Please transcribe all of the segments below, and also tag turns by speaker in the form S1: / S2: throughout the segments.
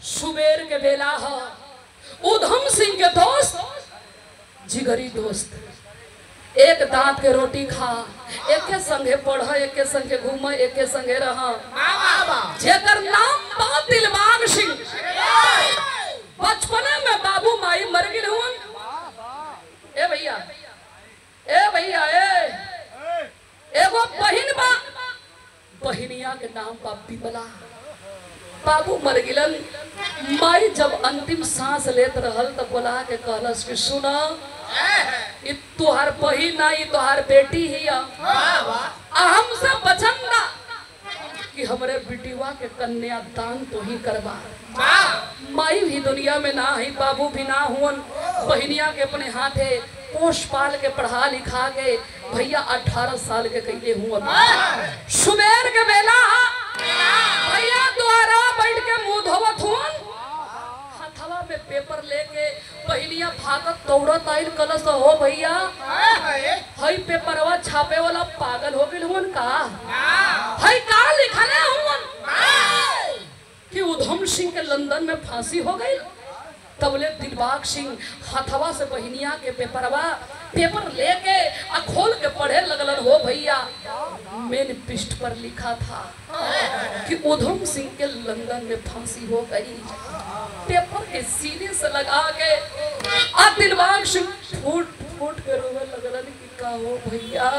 S1: सुबेर के बेला है, उधम सिंह के दोस्त जिगरी दोस्त, एक दांत के रोटी खा, एक के संगे पढ़, एक के संगे घूम, एक के संगे रहा, जेकर नाम बा दिलबाग सिंह। बचपने में बाबू माई मर गई हुआ। ए भैया, ए भैया, एगो बहिन बा, बहिनिया के नाम बा बिमला। बाबू मर गिलन। माई जब अंतिम सांस लेत रहल तब बोला के कहलस कि सुना, ये तुहार बहिन ना, ये तुहार बेटी ही हमसे बचंदा कि हमरे बेटीवा के कन्या दान तो ही करवा। माई भी दुनिया में ना है, बाबू भी ना हुन, बहिनिया के अपने हाथे पोष पाल के पढ़ा लिखा के भैया 18 साल के कैले हुआ। सुबेर के बेला भैया द्वारा बैठ के मुंह धोवत हुन, हथवा में पेपर लेके बहिनिया भागत दौड़त आइल। कलस हो भैया, हई पेपरवा छापे वाला पागल हो गइल हुन का? हई का लिखले हुन कि उधम सिंह के लंदन में फांसी हो गई। तबले दिलबाग सिंह हथवा से बहिनिया के पेपर लेके खोल के पढ़े लगलन। हो भैया, मेन पृष्ठ पर लिखा था कि उधम सिंह के लंदन में फांसी हो गई। पेपर के सीने से लगा के दिलबाग सिंह फूट फूट के रोवे लगलन कि का हो भैया,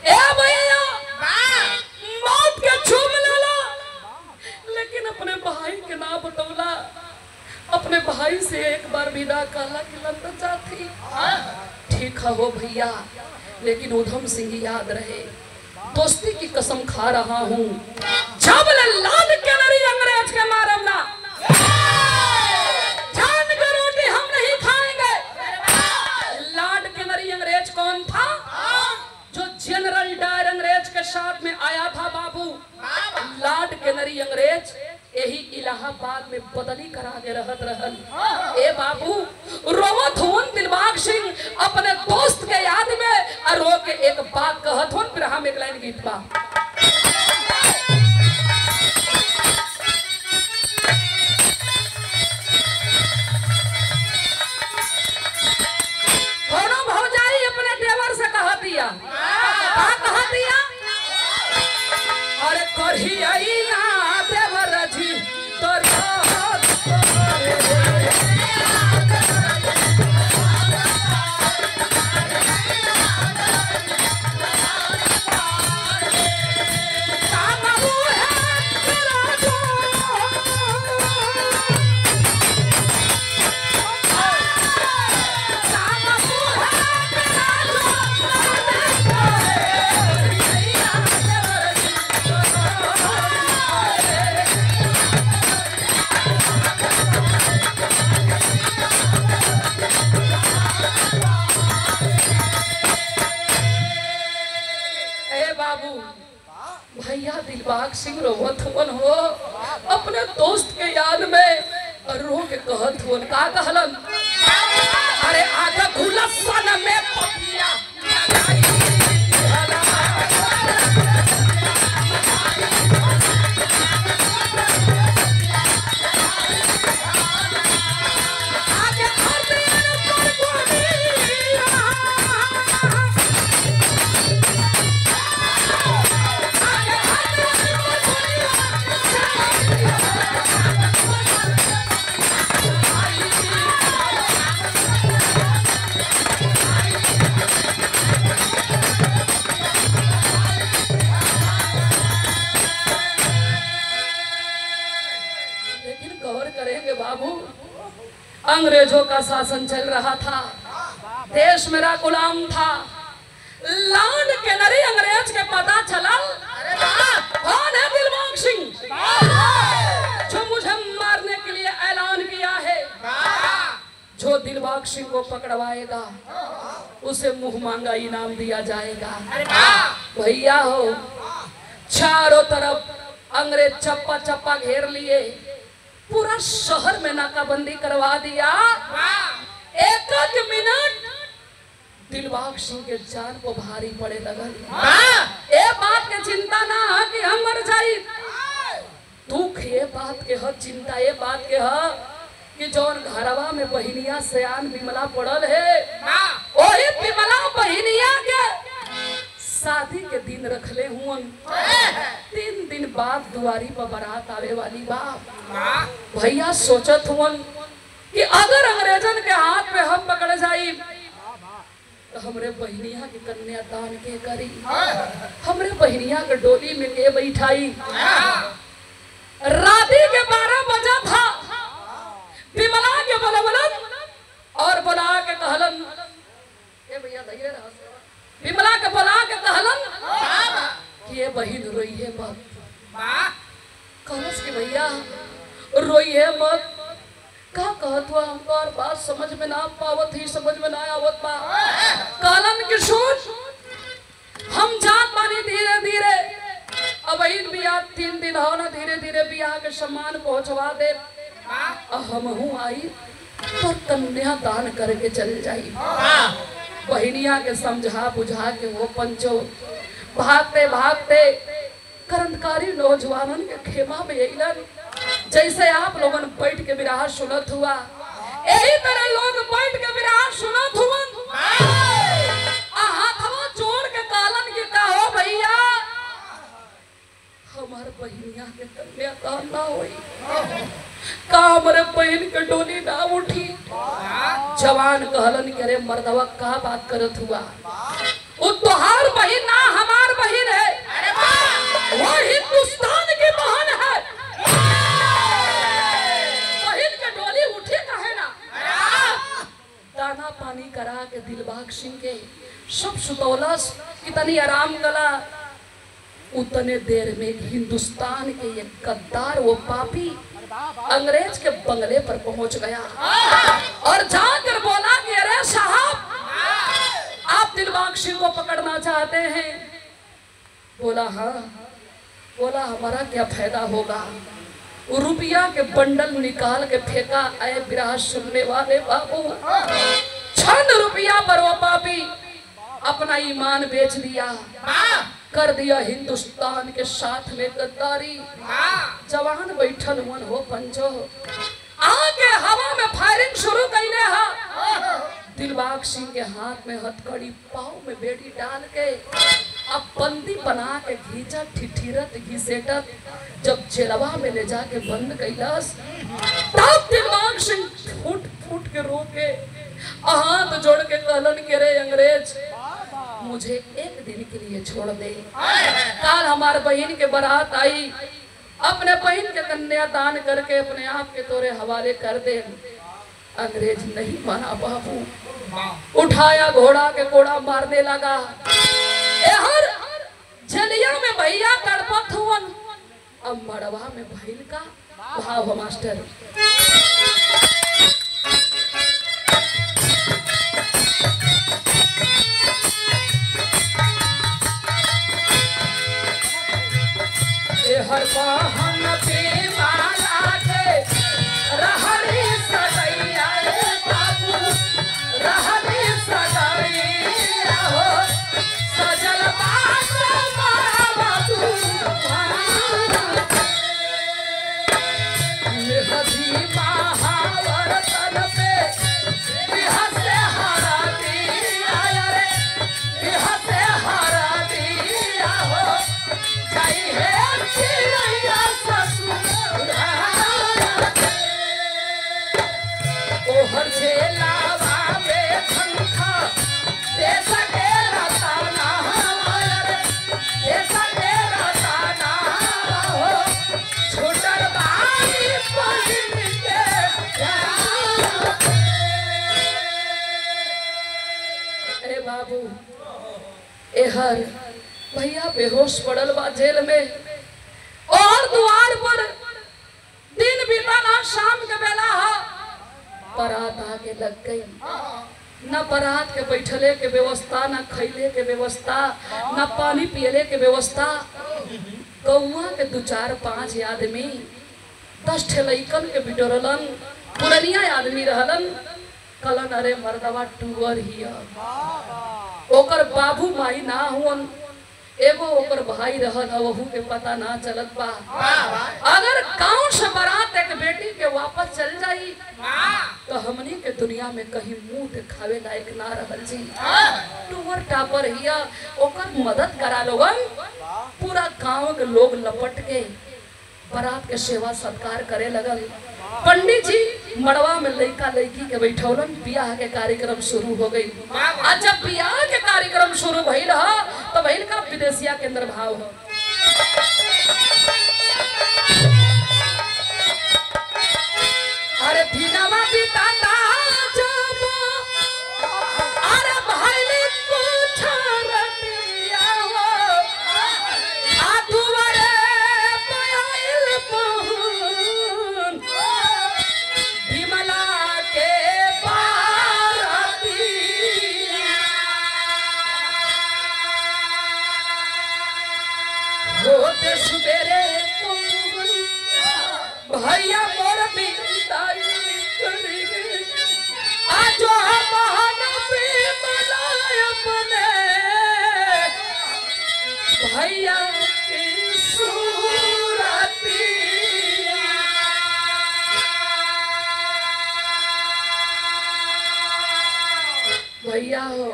S1: ए भैया मौत के चूम लेला, लेकिन अपने भाई के ना बतौला। अपने भाई से एक बार विदा कहला कि लंदन जाती। ठीक है हो भैया, लेकिन उधम सिंह याद रहे, दोस्ती की कसम खा रहा हूँ, जब लाद के नरी अंग्रेज के मारम ना, जान के रोटी हम नहीं खाएंगे। लाड के नरी अंग्रेज कौन था? जो जनरल डायर अंग्रेज के साथ में आया था बाबू। लाड के नरी अंग्रेज यही इलाहाबाद में बदली करा के रहत रहल। ए बाबू रोवत हुन दिलबाग सिंह अपने दोस्त के याद में, रो के एक बात कहत हुन। फिर हम एक लाइन गीत बा, दोनों भौजाई अपने देवर से कह दिया, का कह दिया? अरे करही आई ना देवर जी तोर भैया दिलबाग सिंह रोवत हुन हो अपने दोस्त के याद में, रो के कहत हुन। का कहलन? अरे आजा गुलसन में पपिया अंग्रेजों का शासन चल रहा था, देश मेरा गुलाम था। लाड के नरी अंग्रेज के पता चला कौन है दिलबाग सिंह, जो मुझे मारने के लिए ऐलान किया है। जो दिलबाग सिंह को पकड़वाएगा उसे मुंह मांगा इनाम दिया जाएगा। भैया हो, चारों तरफ अंग्रेज चप्पा चप्पा घेर लिए, पूरा शहर में नाकाबंदी करवा दिया। एक मिनट दिलबाग सिंह के जान को भारी पड़े लगल। ए बात के चिंता ना कि हम मर जाई, दुख ये बात के ह, चिंता ये बात के ह कि जौन घरवा में बहिनिया सयान बिमला पड़ल है वही बिमला बहिनिया के शादी के दिन रखले हुन। 3 दिन बाद दुआरी पर बारात आवे वाली बा। भैया सोचत हुन कि अगर अंग्रेजन के हाथ में हम पकड़ जाई तो हमरे बहिनिया के कन्यादान के करी, हमरे बहिनिया के डोली में के बैठाई। राती के 12 बजा था। बिमला के बलबलन और बुला के कहलन, ए भैया धैर्य रह। बिमला के बुला के कहलन कि ये बहिन रोई है मत। कहलस कि भैया रोई है मत। का कहत हुआ हमको और बात समझ में ना पावत ही, समझ में ना आवत बा। कहलन कि सुन, हम जात बानी धीरे धीरे, अब इन बियाह 3 दिन हो ना, धीरे धीरे बियाह के सम्मान पहुंचवा दे। हम हूँ आई तो कन्या दान करके चल जाई। बहिनिया के समझा बुझा के वो पंचो भागते भागते क्रांतिकारी नौजवानन के खेमा में अइलन। जैसे आप लोगन बैठ के विराह सुनत हुआ, यही तरह लोग बैठ के विराह सुनत हुआ। हाथवा जोड़ के कालन के कहो भैया हमार बहिनिया के कन्यादान ना होई, का हमारे बहन के डोली ना उठी। जवान कहलन के रे मर्दवा का बात करत हुआ, वो तोहार बहन ना हमार बहन है, वो हिंदुस्तान की बहन है। बहन के डोली उठी कहे ना। दाना पानी करा के दिलबाग सिंह के सब सुतौलस, कितनी आराम कला। उतने देर में हिंदुस्तान के एक गद्दार वो पापी अंग्रेज के बंगले पर पहुंच गया और जाकर बोला कि अरे साहब आप दिलबाग सिंह को पकड़ना चाहते हैं? बोला हाँ। बोला हमारा क्या फायदा होगा? रुपया के बंडल निकाल के फेंका। आए विराह सुनने वाले बाबू, 6 रुपया पर वो पापी अपना ईमान बेच दिया, कर दिया हिंदुस्तान के साथ में गद्दारी। जवान बैठल मन हो पंचो, आगे हवा में फायरिंग शुरू कईले हा। दिलबाग सिंह के हाथ में हथकड़ी, पाँव में बेड़ी डाल के अब बंदी बना के घींचा, ठिठिरत घिसेटत जब जेलवा में ले जाके बंद कैलस, तब दिलबाग सिंह फूट फूट के रोके हाथ जोड़ के कहलन के रे अंग्रेज मुझे 1 दिन के लिए छोड़ दे। काल हमारे बहन के बारात आई, अपने बहन के कन्यादान करके अपने आप के तोरे हवाले कर दे। अंग्रेज नहीं माना बाबू, उठाया घोड़ा के कोड़ा मारने लगा। हर झलिया में भैया तड़पत हुवन, अब मड़वा में भैल का भाव मास्टर। हर बहन पे माला के रहरी सदैया बाबू, रहरी सदैया हो सजल बात बाबू। मेहदी महावरतन पे बिहसे हरा दिया रे, बिहसे हरा दिया हो जाई है ओहर से लावा में खंखा दे सके रताना रे, दे सके रताना हो छोटर बाई बहिन के। अरे बाबू एहर भैया बेहोश पड़ल बा जेल में और द्वार पर दिन बीता ना, शाम के बेला हा बारात आके लग गई। न बारात के बैठले के व्यवस्था, न खैले के व्यवस्था, न पानी पियले के व्यवस्था। गौआ के 2 4 5 आदमी 10 ठे लइकन के बिटोरलन, पुरनिया आदमी रहलन। कलन अरे मर्दवा टूअर हिया, ओकर बाबू माई ना हुन, एगो ओकर भाई रहल है वहू के पता ना चलत बा। अगर गांव से बारात एक बेटी के वापस चल जाई तो हमनी के दुनिया में कहीं मुंह दिखावे लायक ना रहल जी। टूवर टापर हिया ओकर मदद करा लोगन। पूरा गांव के लोग लपट के बारात के सेवा सत्कार करे लगल। पंडित जी मड़वा में लड़का लड़की के बैठौलन, बियाह के कार्यक्रम शुरू हो गई। आज जब बियाह के कार्यक्रम शुरू भइल ह तो भइल का विदेशिया के अंदर भाव हो। अरे दिनवा बिताता जब अरे भाईले कुछ रतिया हो आ दुआरे पायल पहुन विमला के बाराती होते सुबेरे भैया मोर बिदाई करेंगे आज महान विमला अपने भैया की सूरती। भैया हो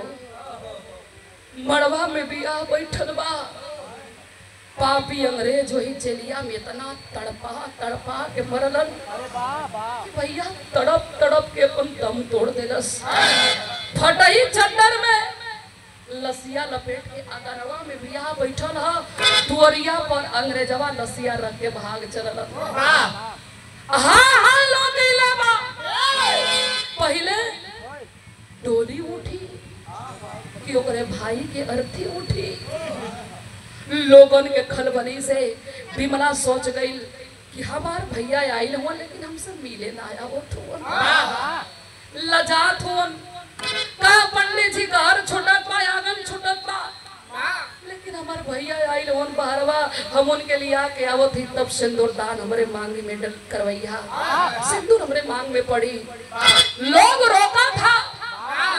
S1: मड़वा में बियाह बैठल बा। पापी अंग्रेज वही जेलिया में इतना तड़पा के मरलन भैया तड़प तड़प के अपन दम तोड़ देलस। फटही चद्दर में लसिया लपेट के अगरवा में बियाह बैठल ह। दुअरिया पर अंग्रेजवा लसिया रख के भाग चलल। हाँ लोग पहले डोली उठी कि ओकरे भाई के अर्थी उठी। लोगन के खलबली से विमला सोच गई कि हमार भैया आइल हुआ लेकिन हमसे मिले ना आया वो लजात हुन का पंडित जी घर छुटत बा आंगन छुटत बा लेकिन हमार भैया आइल हुन बाहरवा हम उनके लिए आके आवत ही तब सिंदूर दान हमरे मांग में डल करवैया। सिंदूर हमरे मांग में पड़ी। लोग रोका था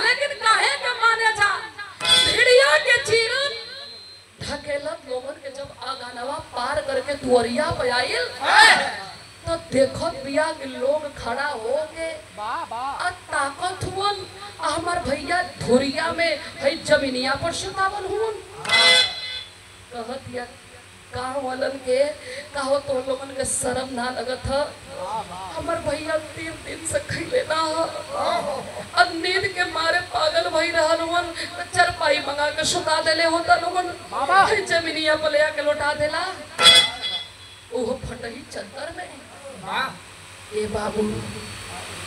S1: लेकिन काहे के माने था भिड़िया के चीरन ढकेलत लोगन के जब आगानवा पार करके दुअरिया पे आइल तो देखत बिया के लोग खड़ा हो के ताकत हुन हमार भैया धुरिया में है जमीनिया पर सुतावल हुन। कहत या गाँव वालन के कहो तो लोगन के शर्म ना लगत ह। हमार भैया 3 दिन से खैले ना ह। नींद के मारे पागल भई रहल हुन। चरपाई मंगा के सुता देले होता लोगन जमीनिया पर ले के लौटा देला। ओहो फटही चद्दर में ए बाबू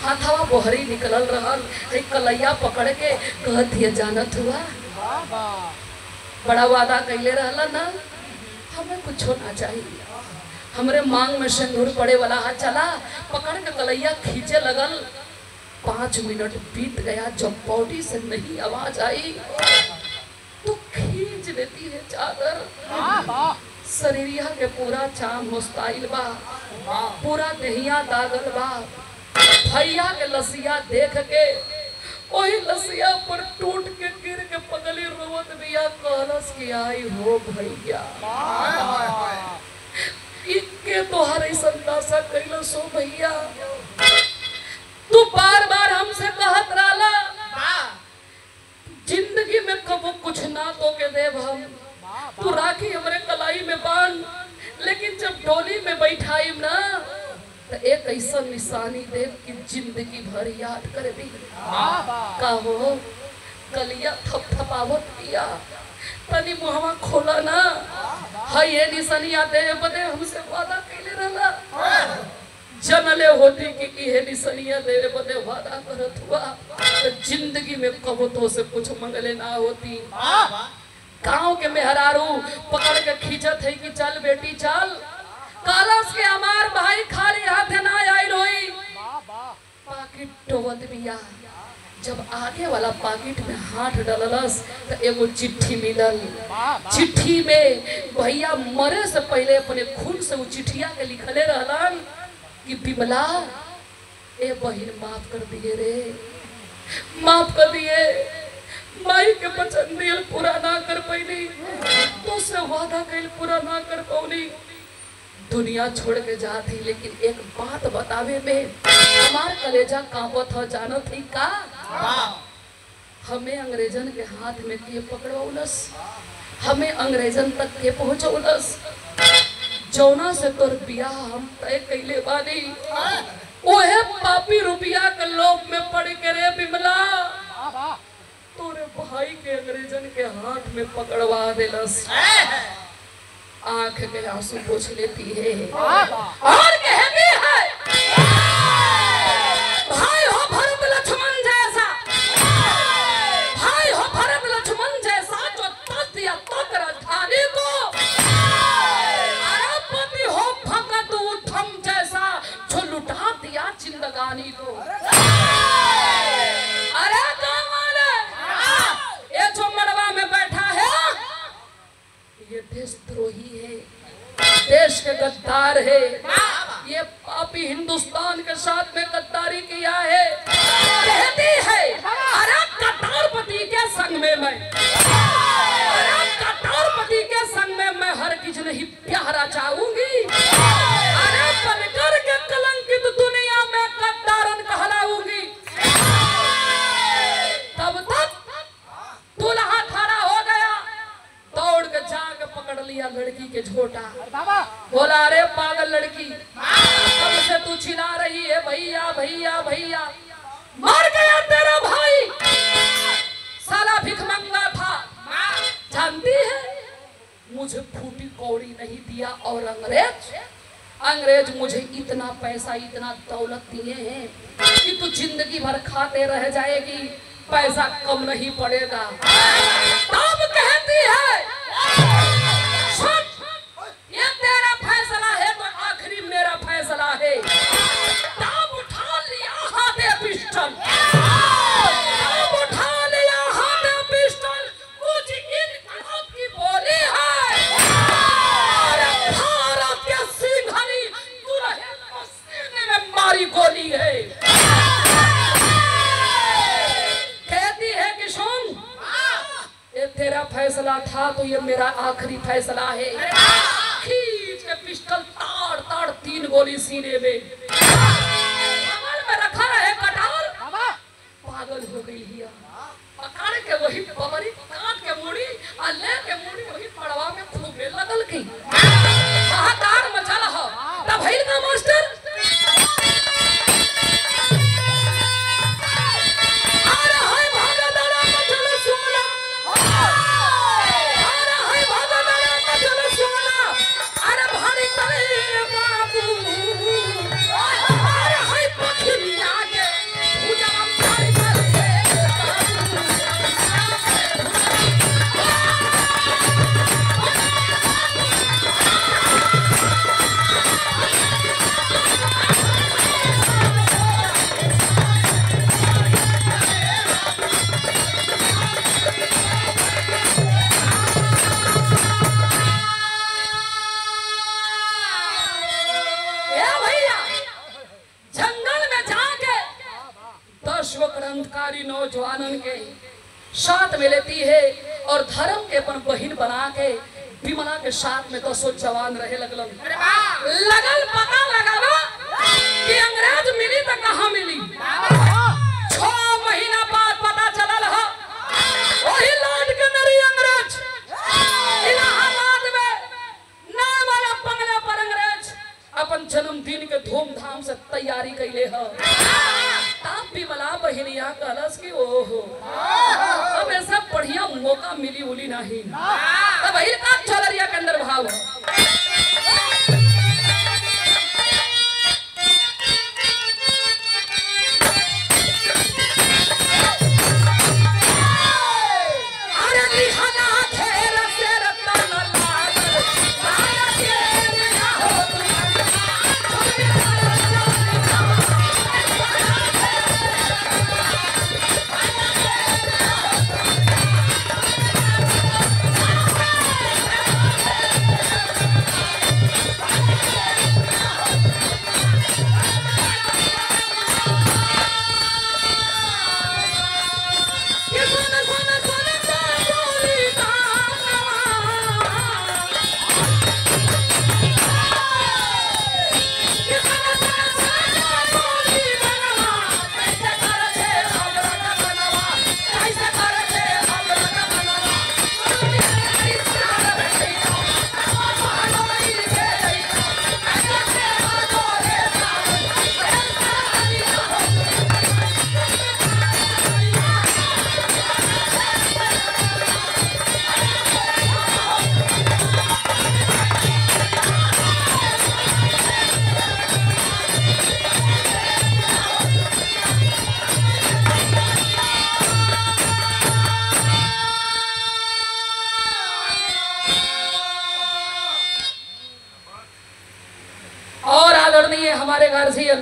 S1: हाथवा बोहरी निकलल रहल है कलैया पकड़ के कहत ये जानत हुआ बड़ा वादा कैले रहला ना हमें कुछ ना चाहिए। हमरे मांग में सिंदूर पड़े वाला हाथ चला पकड़ के कलैया खींचे लगल। 5 मिनट बीत गया जब बॉडी से नहीं आवाज आई तो खींच लेती है चादर। शरीरिया के पूरा चाम मुस्ताइल बा पूरा देहिया दागल बा। भैया के लसिया देख के वही लसिया पर टूट के गिर के पगली रोवत बिया कहलस कि आई हो भैया इनके तोहरे संतासा कैलस हो भैया। तू बार बार हमसे कहत रहला जिंदगी में कबो कुछ ना तो के देव हम। तू राखी हमरे कलाई में बांध लेकिन जब डोली में बैठाइम ना तो एक ऐसा निशानी देव कि जिंदगी भर याद करे भी। का हो कलिया थपथपावत पिया तनी मुहवा खोला ना है ये निशानिया दे बदे हमसे वादा कैले रहला। जनले होती कि ये निशानिया दे बदे वादा करत हुआ तो जिंदगी में कबो तो से कुछ मंगले ना होती। गांव के मेहरारू पकड़ के खींचत है कि चल बेटी चल। कालस के हमार भाई खाली हाथ ना आई रोई पाकिट टोवत बिया। जब आगे वाला पाकिट में हाथ डललस तो एगो चिट्ठी मिलल। चिट्ठी में भैया मरे से पहले अपने खून से वो चिट्ठिया के लिखले रहलन कि विमला ए बहिन माफ कर दिए रे माफ कर दिए। माई के वचन दियल पूरा ना कर पैनी, तो से वादा कइल पूरा ना कर पौनी, दुनिया छोड़ के जाती। लेकिन एक बात बतावे में हमार कलेजा कांपत हो, जानो थी का? हमें अंग्रेजन के हाथ में के पकड़ौलस, हमें अंग्रेजन तक के पहुंचौलस। जौना से तोर बियाह हम तय कैले बानी, ओहे पापी रुपया के लोभ में पड़ के रे बिमला तोरे भाई के अंग्रेजन के हाथ में पकड़वा देलस। आंख के आंसू पोंछ लेती है और कहती है, भाई हो भरत लक्ष्मण जैसा, भाई हो भरत लक्ष्मण जैसा जो तज दिया तक राजधानी को, अरे पति हो भगत उत्तम जैसा जो लुटा दिया जिंदगानी को। अरे ये जो मड़वा में बैठा है ये देशद्रोही है, देश के गद्दार है, ये पापी हिंदुस्तान के साथ में गद्दारी किया है। कहती है अरे कटौरपति के संग में मैं, अरे कटौरपति के संग में मैं हर किस नहीं प्यारा चाहूंगी, अरे बनकर के कलंकित दुनिया में गद्दारन कहलाऊंगी। तब तक दूल्हा खड़ा हो गया, दौड़ के जाके पकड़ लिया लड़की के झोटा, बोला अरे पागल लड़की, कब से तू चिल्ला रही है भैया भैया भैया, मर गया तेरा भाई, साला भिखमंगा था। जानती है मुझे फूटी कौड़ी नहीं दिया, और अंग्रेज मुझे इतना पैसा इतना दौलत दिए हैं कि तू जिंदगी भर खाते रह जाएगी, पैसा कम नहीं पड़ेगा। तब कहती है सुन, ये तेरा फैसला है तो आखिरी मेरा फैसला है। तब उठा लिया हाथे पिस्टल, तब उठा लिया हाथे पिस्टल, कुछ इनकलाब की बोली है, भारत के सिंघनी दुल्हन को सीने में मारी गोली है। तेरा फैसला था तो ये मेरा आखिरी फैसला है। खींच के पिस्टल ताड़ ताड़ 3 गोली सीने में, कमर में रखा है कटार, पागल हो गई हिया, पकड़ के वही बबरी काट के मुड़ी और ले के मुड़ी वही पड़वा में खूबे लगल की हाहाकार मचल हो। तब भइल का मास्टर नौजवानन के साथ में लेती है और धर्म के अपन बहिन बना के विमला के साथ में 10 जवान रहे लगल पता लगावा कि अंग्रेज मिली तो कहाँ मिली। 6 महीना बाद पता चलल है वही लौट के नरी अंग्रेज इलाहाबाद में नाम वाला बंगला पर अंग्रेज अपन जन्मदिन के धूमधाम से तैयारी कैले है। तब विमला बहनिया कहलस कि ओहो अब ऐसा बढ़िया मौका मिली उली नहीं। तब वही का चलरिया के अंदर भाव हमारे गार्जियन